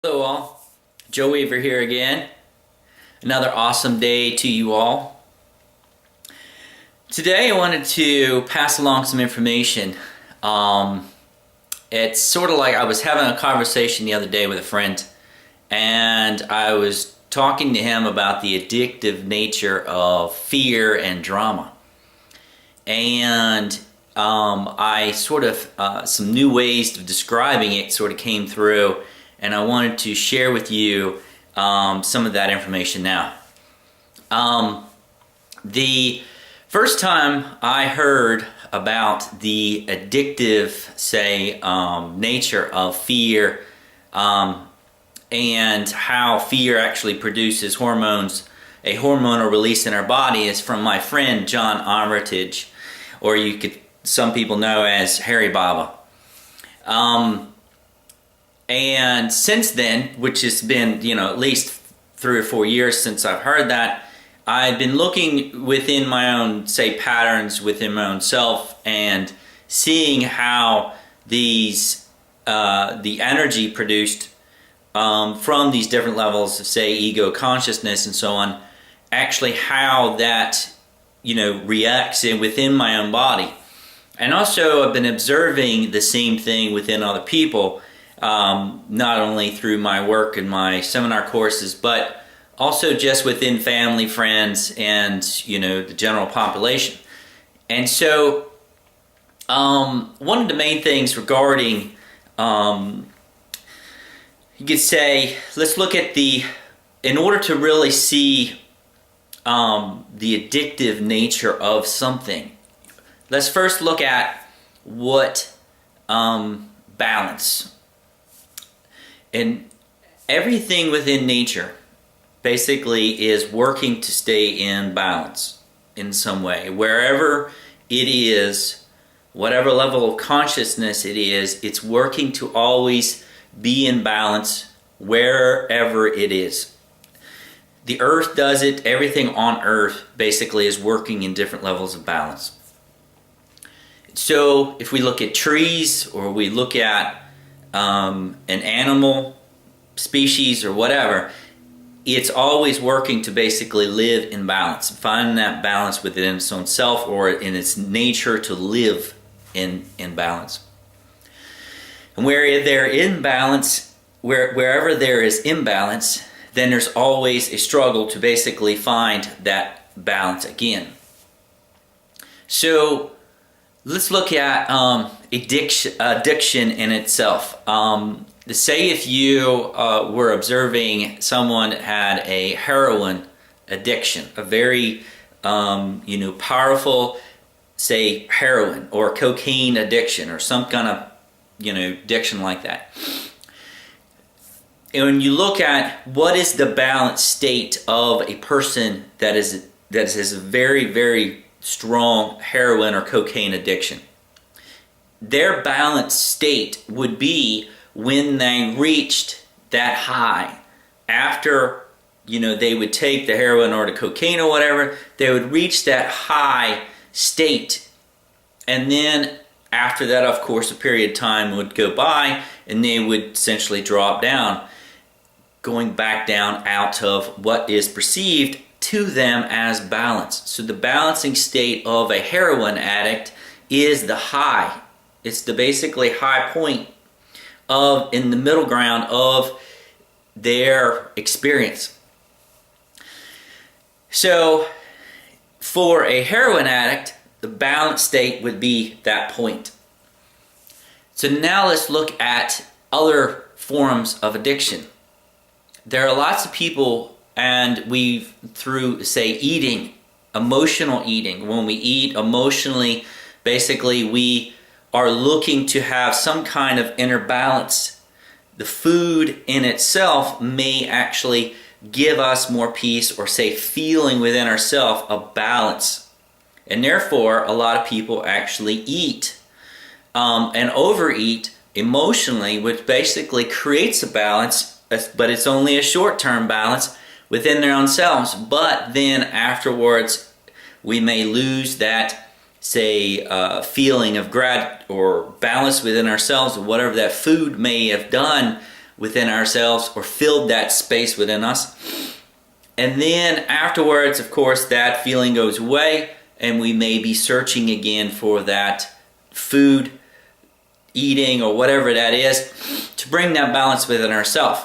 Hello all, Joe Weaver here again. Another awesome day to you all. Today I wanted to pass along some information. It's sort of like I was having a conversation the other day with a friend, and I was talking to him about the addictive nature of fear and drama. And I sort of, some new ways of describing it sort of came through, and I wanted to share with you some of that information now. The first time I heard about the addictive, say, nature of fear and how fear actually produces hormones, a hormonal release in our body, is from my friend John Armitage, or some people know as Harry Baba. And since then, which has been, at least 3 or 4 years since I've heard that, I've been looking within my own, say, patterns within my own self and seeing how these, the energy produced from these different levels of, say, ego consciousness and so on, actually how that, reacts within my own body. And also I've been observing the same thing within other people, not only through my work and my seminar courses, but also just within family, friends, and the general population. And so one of the main things regarding, you could say, let's look at in order to really see the addictive nature of something, let's first look at what balance. And everything within nature basically is working to stay in balance in some way. Wherever it is, whatever level of consciousness it is, it's working to always be in balance wherever it is. The earth does it. Everything on earth basically is working in different levels of balance. So if we look at trees, or we look at an animal species or whatever, it's always working to basically live in balance, find that balance within its own self, or in its nature to live in balance. And where they're in balance, wherever there is imbalance, then there's always a struggle to basically find that balance again. So let's look at addiction in itself. Say if you were observing someone that had a heroin addiction, a very powerful, say, heroin or cocaine addiction, or some kind of addiction like that. And when you look at what is the balanced state of a person that has a very, very strong heroin or cocaine addiction, their balanced state would be when they reached that high. After they would take the heroin or the cocaine or whatever, they would reach that high state, and then after that, of course, a period of time would go by and they would essentially drop down, going back down out of what is perceived to them as balance. So the balancing state of a heroin addict is the high. It's the basically high point in the middle ground of their experience. So for a heroin addict, the balanced state would be that point. So now let's look at other forms of addiction. There are lots of people, and through, say, eating, emotional eating, when we eat emotionally, basically we are looking to have some kind of inner balance. The food in itself may actually give us more peace, or, say, feeling within ourselves of balance. And therefore, a lot of people actually eat and overeat emotionally, which basically creates a balance, but it's only a short-term balance within their own selves. But then afterwards, we may lose that, say, feeling of gratitude or balance within ourselves, or whatever that food may have done within ourselves, or filled that space within us. And then afterwards, of course, that feeling goes away, and we may be searching again for that food, eating, or whatever that is, to bring that balance within ourselves.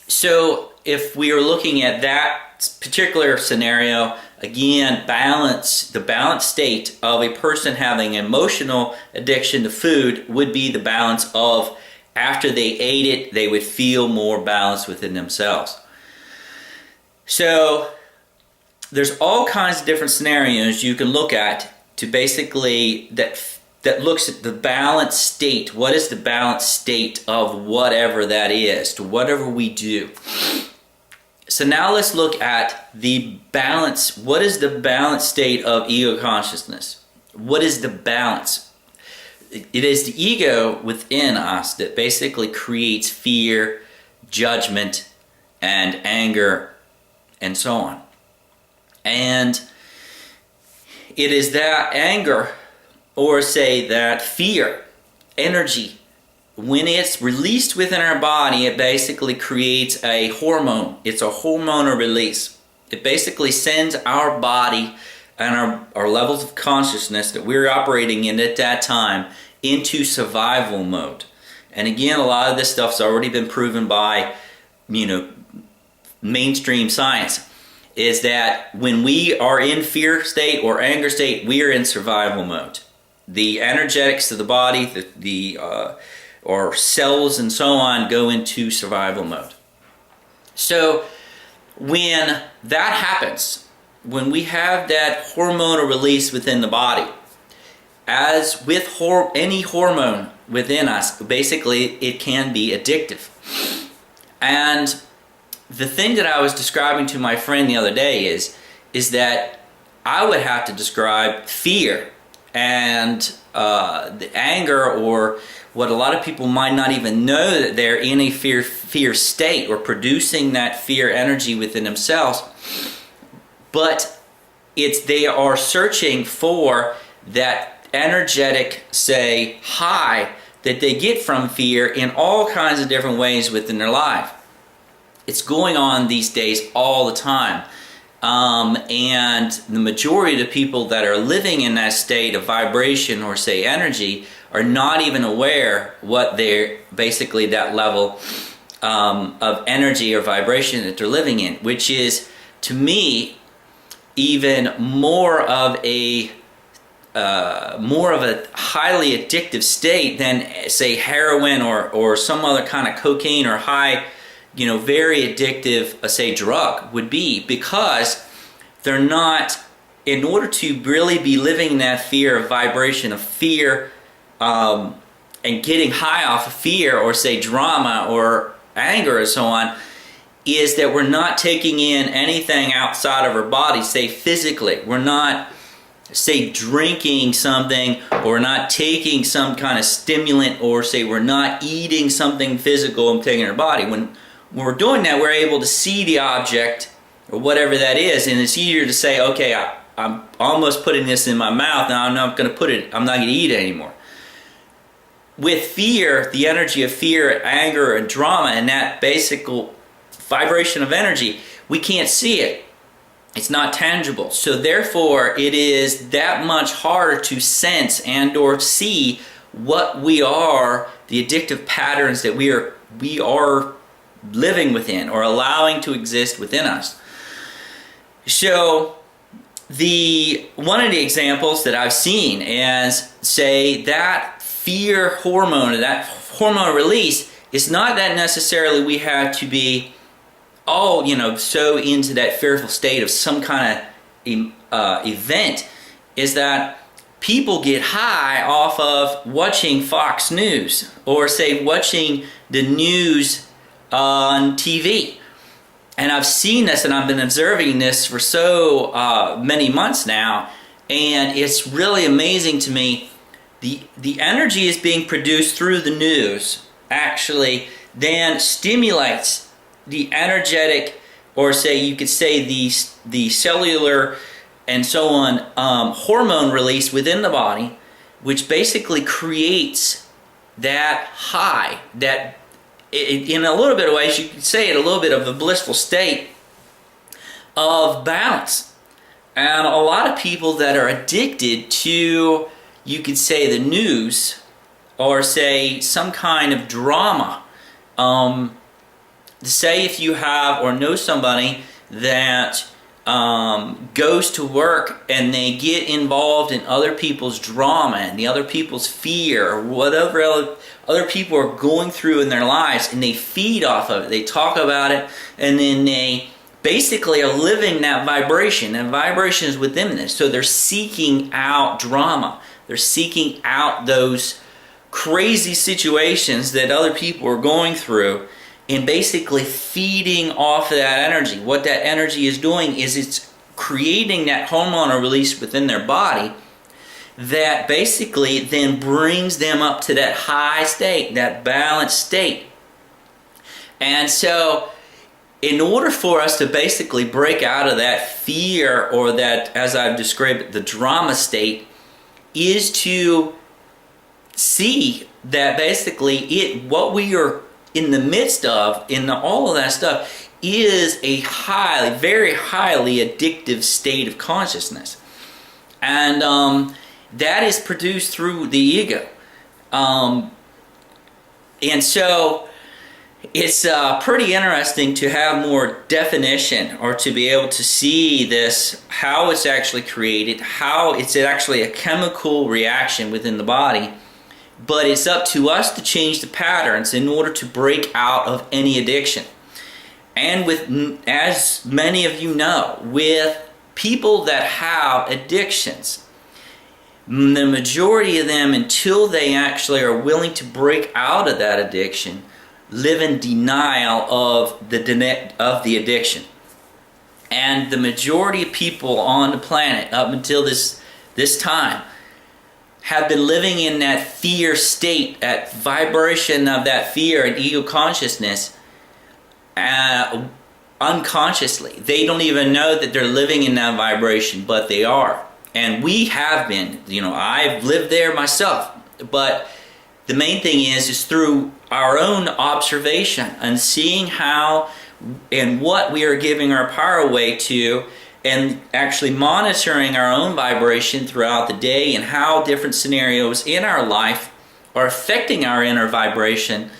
So if we are looking at that particular scenario, again, the balanced state of a person having emotional addiction to food would be the balance of, after they ate it, they would feel more balanced within themselves. So there's all kinds of different scenarios you can look at to basically that looks at the balanced state. What is the balanced state of whatever that is, to whatever we do? So now let's look at the balance. What is the balanced state of ego consciousness? What is the balance? It is the ego within us that basically creates fear, judgment, and anger, and so on. And it is that anger, or say that fear, energy, when it's released within our body, it basically creates a hormone. It's a hormonal release. It basically sends our body and our levels of consciousness that we're operating in at that time into survival mode. And again, a lot of this stuff's already been proven by, mainstream science, is that when we are in fear state or anger state, we are in survival mode. The energetics of the body, or cells and so on, go into survival mode. So when that happens, when we have that hormonal release within the body, as with any hormone within us, basically it can be addictive. And the thing that I was describing to my friend the other day is that I would have to describe fear and the anger, or what a lot of people might not even know that they're in a fear state, or producing that fear energy within themselves. But they are searching for that energetic, say, high that they get from fear in all kinds of different ways within their life. It's going on these days all the time. And the majority of the people that are living in that state of vibration, or say energy, are not even aware what they're basically that level of energy or vibration that they're living in, which is, to me, even more of a highly addictive state than, say, heroin or some other kind of cocaine or high, very addictive, say, drug would be, because they're not, in order to really be living that fear of vibration of fear, and getting high off of fear, or say drama or anger and so on, is that we're not taking in anything outside of our body, say physically. We're not, say, drinking something, or not taking some kind of stimulant, or say we're not eating something physical and taking our body. When we're doing that, we're able to see the object, or whatever that is, and it's easier to say, okay, I'm almost putting this in my mouth, now I'm not going to eat it anymore. With fear, the energy of fear, anger, and drama, and that basic vibration of energy, we can't see it. It's not tangible. So therefore, it is that much harder to sense and or see what we are, the addictive patterns that we are living within, or allowing to exist within us. So one of the examples that I've seen is, say, that fear hormone, that hormone release, is not that necessarily we have to be so into that fearful state of some kind of event, is that people get high off of watching Fox News, or say watching the news on TV. And I've seen this, and I've been observing this for so many months now, and it's really amazing to me. The energy is being produced through the news, actually, then stimulates the energetic, or say you could say the cellular and so on hormone release within the body, which basically creates that high, that in a little bit of ways, you could say it a little bit of a blissful state of balance. And a lot of people that are addicted to, you could say, the news, or say some kind of drama. Say if you have or know somebody that goes to work and they get involved in other people's drama and the other people's fear, or whatever other people are going through in their lives, and they feed off of it. They talk about it, and then they basically are living that vibration, and vibration is within this. So they're seeking out drama. They're seeking out those crazy situations that other people are going through, and basically feeding off of that energy. What that energy is doing is it's creating that hormonal release within their body that basically then brings them up to that high state, that balanced state. And so in order for us to basically break out of that fear, or that, as I've described it, the drama state, is to see that basically what we are in the midst of, in all of that stuff, is a very highly addictive state of consciousness. And that is produced through the ego. And so it's pretty interesting to have more definition, or to be able to see this, how it's actually created, how it's actually a chemical reaction within the body. But it's up to us to change the patterns in order to break out of any addiction. And as many of you know, with people that have addictions, the majority of them, until they actually are willing to break out of that addiction, live in denial of the addiction. And the majority of people on the planet up until this time have been living in that fear state, that vibration of that fear and ego consciousness, unconsciously. They don't even know that they're living in that vibration, but they are. And we have been, I've lived there myself. But the main thing is through our own observation and seeing how and what we are giving our power away to, and actually monitoring our own vibration throughout the day, and how different scenarios in our life are affecting our inner vibration,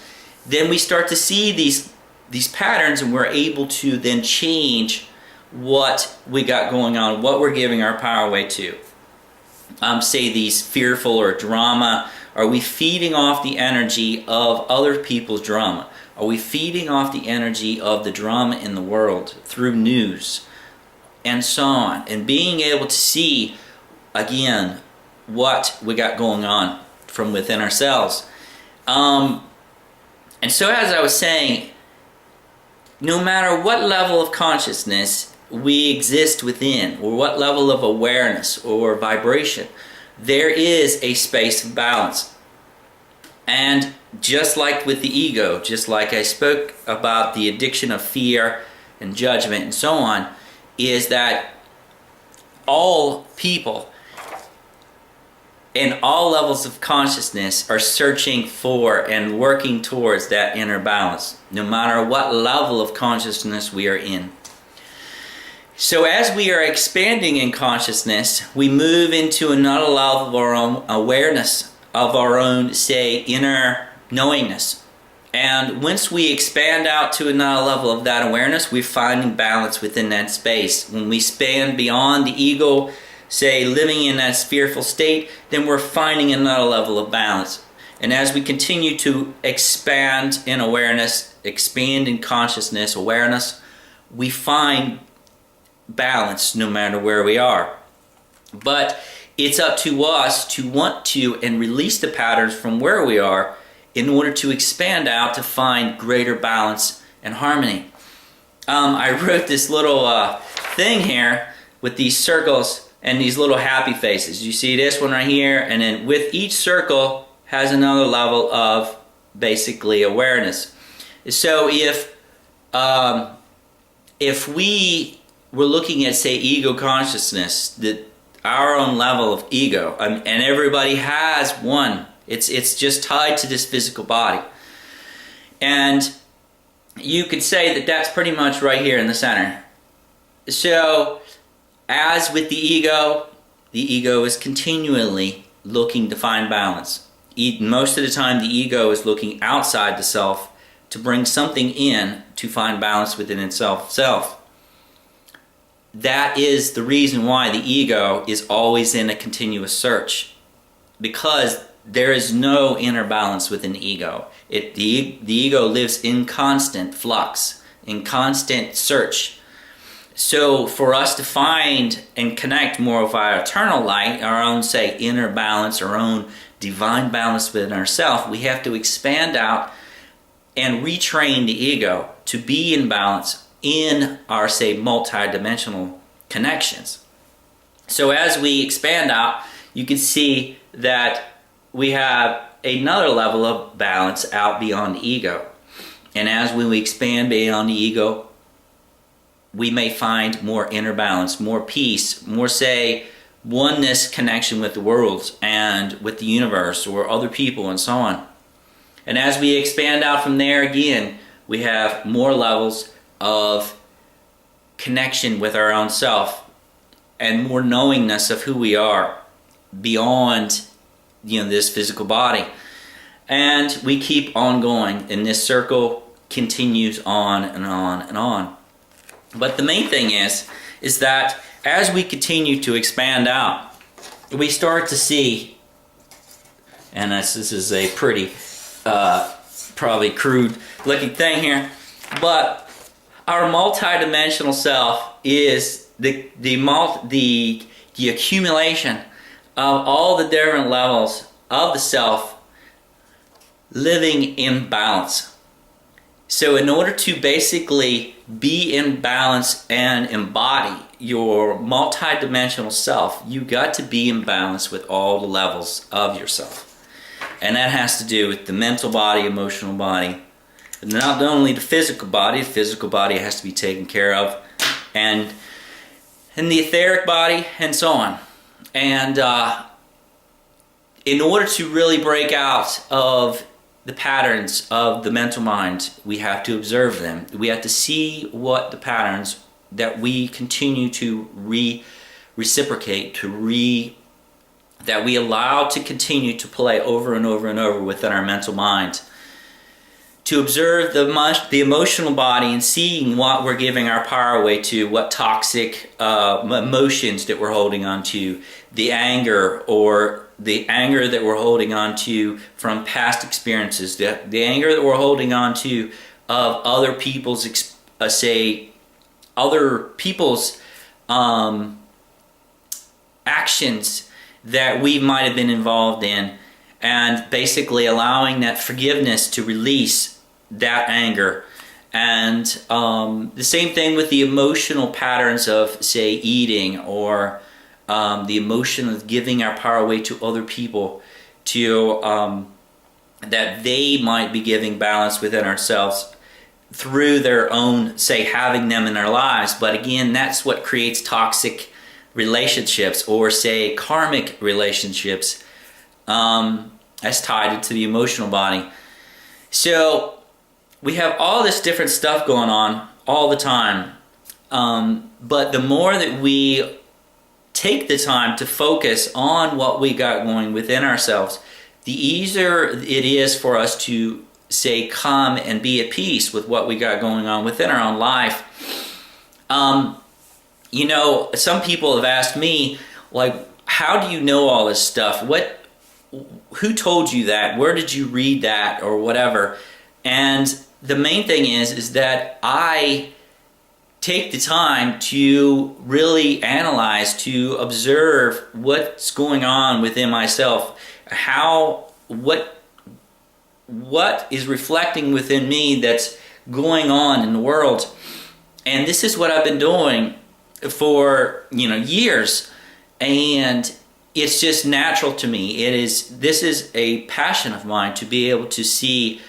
then we start to see these patterns, and we're able to then change what we got going on, what we're giving our power away to. Say these fearful or drama. Are we feeding off the energy of other people's drama? Are we feeding off the energy of the drama in the world through news and so on? And being able to see, again, what we got going on from within ourselves. And so, as I was saying, no matter what level of consciousness we exist within, or what level of awareness or vibration, there is a space of balance. And just like with the ego, just like I spoke about the addiction of fear and judgment and so on, is that all people in all levels of consciousness are searching for and working towards that inner balance, no matter what level of consciousness we are in. So as we are expanding in consciousness, we move into another level of our own awareness, of our own, say, inner knowingness. And once we expand out to another level of that awareness, we're finding balance within that space. When we span beyond the ego, say, living in that fearful state, then we're finding another level of balance. And as we continue to expand in awareness, expand in consciousness, awareness, we find balance no matter where we are. But it's up to us to want to and release the patterns from where we are in order to expand out to find greater balance and harmony. I wrote this little thing here with these circles and these little happy faces. You see this one right here, and then with each circle has another level of basically awareness. So if we were looking at, say, ego consciousness, that our own level of ego, and everybody has one. It's just tied to this physical body. And you could say that that's pretty much right here in the center. So, as with the ego is continually looking to find balance. Most of the time, the ego is looking outside the self to bring something in to find balance within itself. That is the reason why the ego is always in a continuous search, because there is no inner balance within the ego. The ego lives in constant flux, in constant search. So for us to find and connect more of our eternal light, our own, say, inner balance, our own divine balance within ourselves, we have to expand out and retrain the ego to be in balance in our, say, multi-dimensional connections. So as we expand out, you can see that we have another level of balance out beyond the ego. And as we expand beyond the ego, we may find more inner balance, more peace, more, say, oneness connection with the world and with the universe or other people and so on. And as we expand out from there again, we have more levels of connection with our own self and more knowingness of who we are beyond, this physical body. And we keep on going, and this circle continues on and on and on. But the main thing is that as we continue to expand out, we start to see, and this is a pretty, probably crude looking thing here, but our multidimensional self is the accumulation of all the different levels of the self living in balance. So in order to basically be in balance and embody your multidimensional self, you got to be in balance with all the levels of yourself. And that has to do with the mental body, emotional body, and not only the physical body has to be taken care of, and the etheric body, and so on. And in order to really break out of the patterns of the mental mind, we have to observe them. We have to see what the patterns that we continue to reciprocate, that we allow to continue to play over and over and over within our mental mind. To observe the emotional body and seeing what we're giving our power away to, what toxic emotions that we're holding on to, the anger that we're holding on to from past experiences, the anger that we're holding on to of other people's, actions that we might have been involved in, and basically allowing that forgiveness to release that anger. And the same thing with the emotional patterns of, say, eating, or the emotion of giving our power away to other people, to that they might be giving balance within ourselves through their own, say, having them in our lives. But again, that's what creates toxic relationships, or, say, karmic relationships, as tied to the emotional body. So we have all this different stuff going on all the time, but the more that we take the time to focus on what we got going within ourselves, the easier it is for us to, say, come and be at peace with what we got going on within our own life. Some people have asked me, like, how do you know all this stuff? Who told you that? Where did you read that, or whatever? And the main thing is that I take the time to really analyze, to observe what's going on within myself, what is reflecting within me that's going on in the world. And this is what I've been doing for years, and it's just natural to me. This is a passion of mine, to be able to see,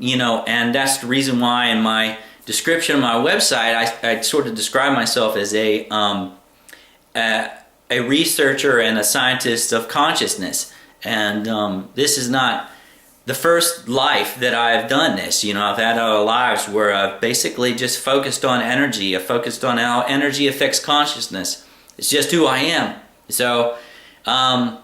and that's the reason why in my description of my website I sort of describe myself as a researcher and a scientist of consciousness. And this is not the first life that I've done this. You know, I've had other lives where I've basically just focused on energy. I've focused on how energy affects consciousness. It's just who I am. So I'm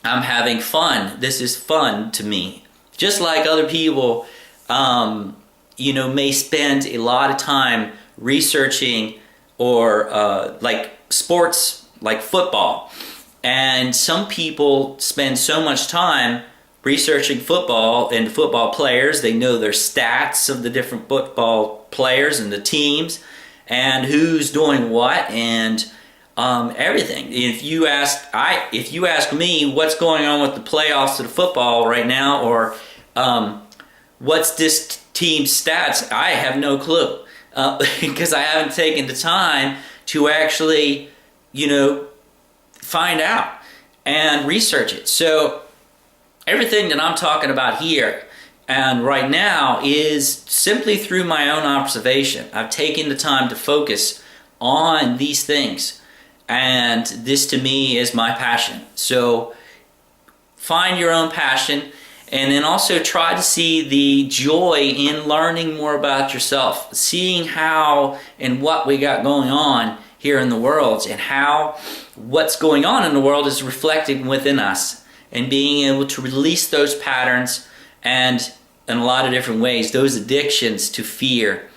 having fun. This is fun to me. Just like other people, you know, may spend a lot of time researching or like sports, like football. And some people spend so much time researching football and football players. They know their stats of the different football players and the teams and who's doing what and everything. If you ask me what's going on with the playoffs of the football right now, or what's this team's stats, I have no clue because I haven't taken the time to actually, you know, find out and research it. So everything that I'm talking about here and right now is simply through my own observation. I've taken the time to focus on these things, and this to me is my passion. So find your own passion, and then also try to see the joy in learning more about yourself, seeing how and what we got going on here in the world, and how what's going on in the world is reflected within us, and being able to release those patterns and in a lot of different ways, those addictions to fear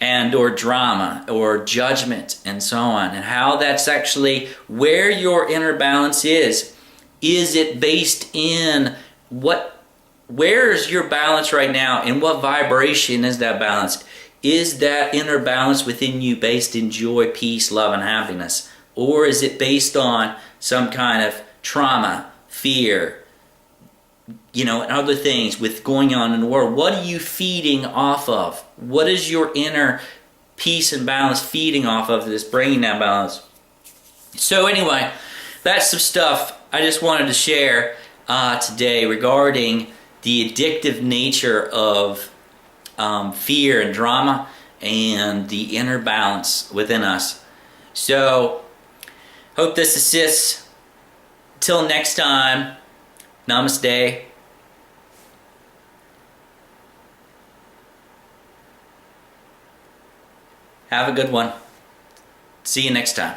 and or drama or judgment and so on, and how that's actually where your inner balance is. Is it based in where is your balance right now, and what vibration is that balance? Is that inner balance within you based in joy, peace, love, and happiness? Or is it based on some kind of trauma, fear, you know, and other things with going on in the world? What are you feeding off of? What is your inner peace and balance feeding off of that's bringing that balance? So anyway, that's some stuff I just wanted to share today regarding the addictive nature of fear and drama and the inner balance within us. So hope this assists. Till next time, namaste. Have a good one. See you next time.